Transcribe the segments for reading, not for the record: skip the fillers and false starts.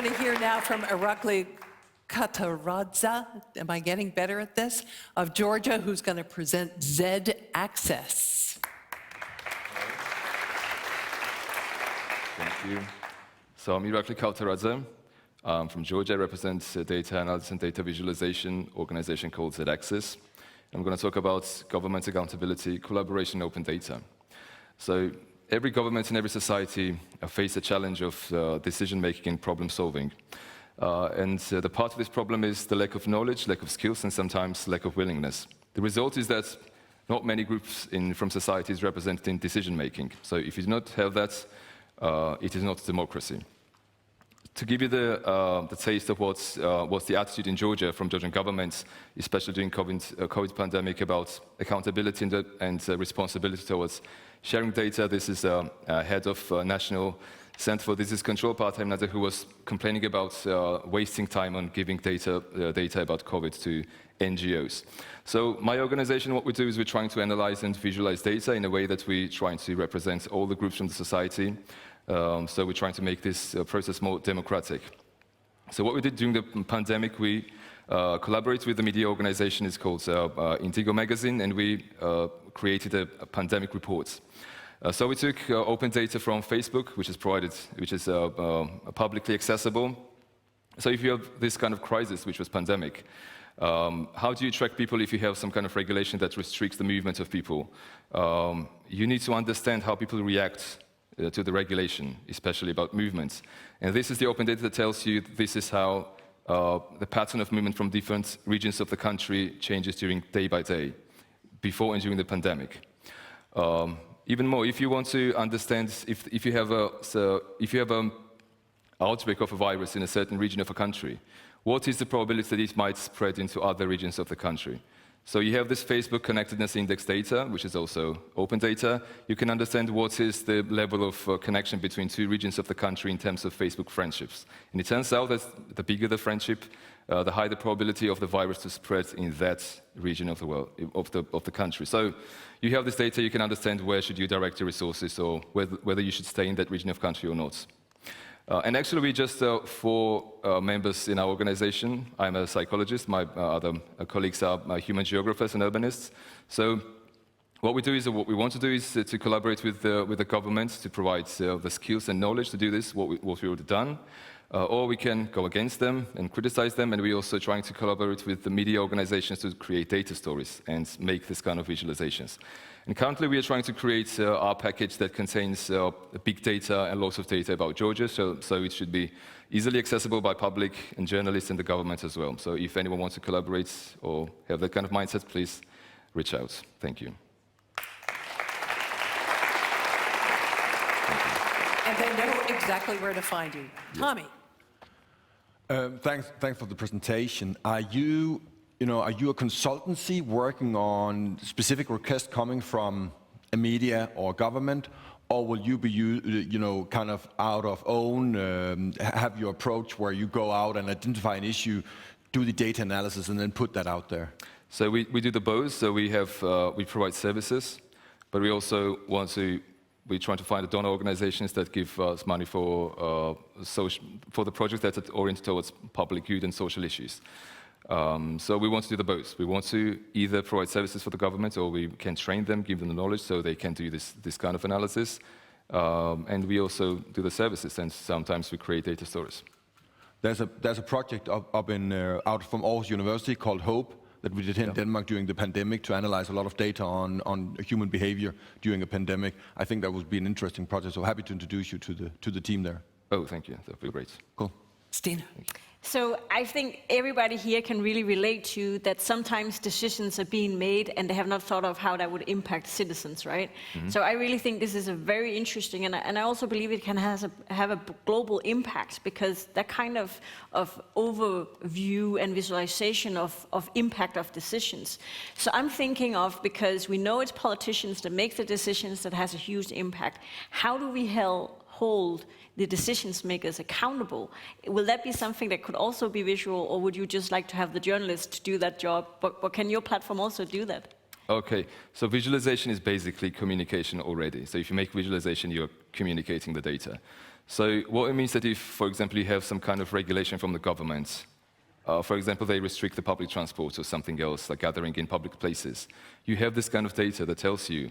going to hear now from Irakli Kavtaradze, am I getting better at this, of Georgia, who's going to present Z Access. Thank you. So I'm Irakli Kavtaradze. I'm from Georgia. I represent a data analysis and data visualization organization called Z Access. I'm going to talk about government accountability, collaboration, and open data. So every government and every society face a challenge of decision-making and problem-solving. The part of this problem is the lack of knowledge, lack of skills, and sometimes lack of willingness. The result is that not many groups from society is represented in decision-making. So if you do not have that, it is not democracy. To give you the taste of what's the attitude in Georgia from Georgian governments, especially during COVID pandemic, about accountability and responsibility towards sharing data, this is head of National Center for Disease Control, Part-Time Nada, who was complaining about wasting time on giving data about COVID to NGOs. So my organization, what we do is we're trying to analyze and visualize data in a way that we're trying to represent all the groups from the society. So we're trying to make this process more democratic. So what we did during the pandemic, we collaborated with the media organization. It's called Indigo Magazine, and we created a pandemic report. So we took open data from Facebook, which is publicly accessible. So if you have this kind of crisis, which was pandemic, how do you track people if you have some kind of regulation that restricts the movement of people? You need to understand how people react to the regulation, especially about movements. And this is the open data that tells you this is how the pattern of movement from different regions of the country changes during day by day, before and during the pandemic. Even more, if you want to understand if you have an outbreak of a virus in a certain region of a country, what is the probability that it might spread into other regions of the country? So you have this Facebook connectedness index data, which is also open data. You can understand what is the level of connection between two regions of the country in terms of Facebook friendships. And it turns out that the bigger the friendship, the higher the probability of the virus to spread in that region of the world, of the country. So you have this data, you can understand where should you direct your resources or whether you should stay in that region of country or not. And actually, we just 4 members in our organization. I'm a psychologist. My other colleagues are human geographers and urbanists. So what we do is, what we want to do is to collaborate with the government to provide the skills and knowledge to do this, what we've already done. Or we can go against them and criticize them, and we're also trying to collaborate with the media organizations to create data stories and make this kind of visualizations. And currently we are trying to create our package that contains big data and lots of data about Georgia, so it should be easily accessible by public and journalists and the government as well. So if anyone wants to collaborate or have that kind of mindset, please reach out. Thank you. And they know exactly where to find you. Tommy. Thanks for the presentation. Are you a consultancy working on specific requests coming from a media or government, or will you be, kind of out of own, have your approach where you go out and identify an issue, do the data analysis, and then put that out there? So we do the both. So we provide services, but we also we're trying to find donor organizations that give us money for the projects that are oriented towards public good and social issues. So we want to do the both. We want to either provide services for the government, or we can train them, give them the knowledge so they can do this kind of analysis. And we also do the services, and sometimes we create data stories. There's a project out from Aarhus University called HOPE that we did here in Denmark during the pandemic to analyze a lot of data on human behavior during a pandemic. I think that would be an interesting project, so happy to introduce you to the team there. Oh, thank you. That would be great. Cool. Stina. So I think everybody here can really relate to that sometimes decisions are being made and they have not thought of how that would impact citizens, right? Mm-hmm. So I really think this is a very interesting, and I also believe it can have a global impact, because that kind of overview and visualization of impact of decisions. So I'm thinking of, because we know it's politicians that make the decisions that has a huge impact, how do we hold the decisions makers accountable? Will that be something that could also be visual, or would you just like to have the journalists do that job? But can your platform also do that? Okay, so visualization is basically communication already. So if you make visualization, you're communicating the data. So what it means that if, for example, you have some kind of regulation from the government, for example, they restrict the public transport or something else, like gathering in public places, you have this kind of data that tells you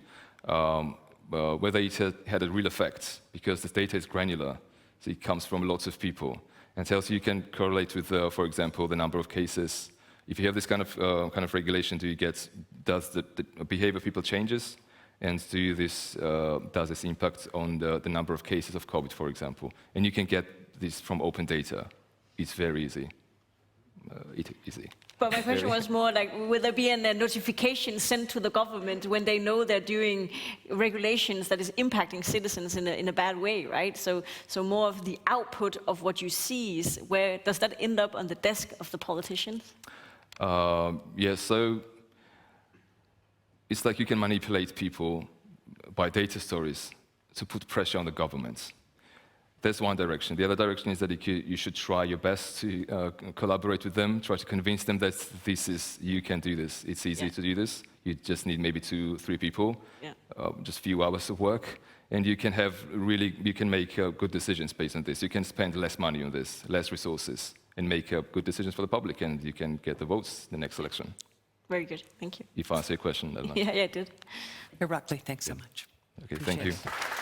whether it had a real effect, because the data is granular, so it comes from lots of people, and tells you can correlate with, for example, the number of cases. If you have this kind of regulation, does the behavior of people changes, and does this impact on the number of cases of COVID, for example? And you can get this from open data. It's very easy. Easy. But my question was more like, will there be a notification sent to the government when they know they're doing regulations that is impacting citizens in a bad way, right? So more of the output of what you see is does that end up on the desk of the politicians? Yes, so it's like you can manipulate people by data stories to put pressure on the governments. That's one direction. The other direction is that you should try your best to collaborate with them, try to convince them that you can do this. It's easy to do this. You just need maybe 2-3 people, just a few hours of work, and you can make good decisions based on this. You can spend less money on this, less resources, and make good decisions for the public, and you can get the votes in the next election. Very good, thank you. If I answer your question, I don't know. Yeah, I did. Irakli, thanks so much. Okay, thank you. Appreciate it.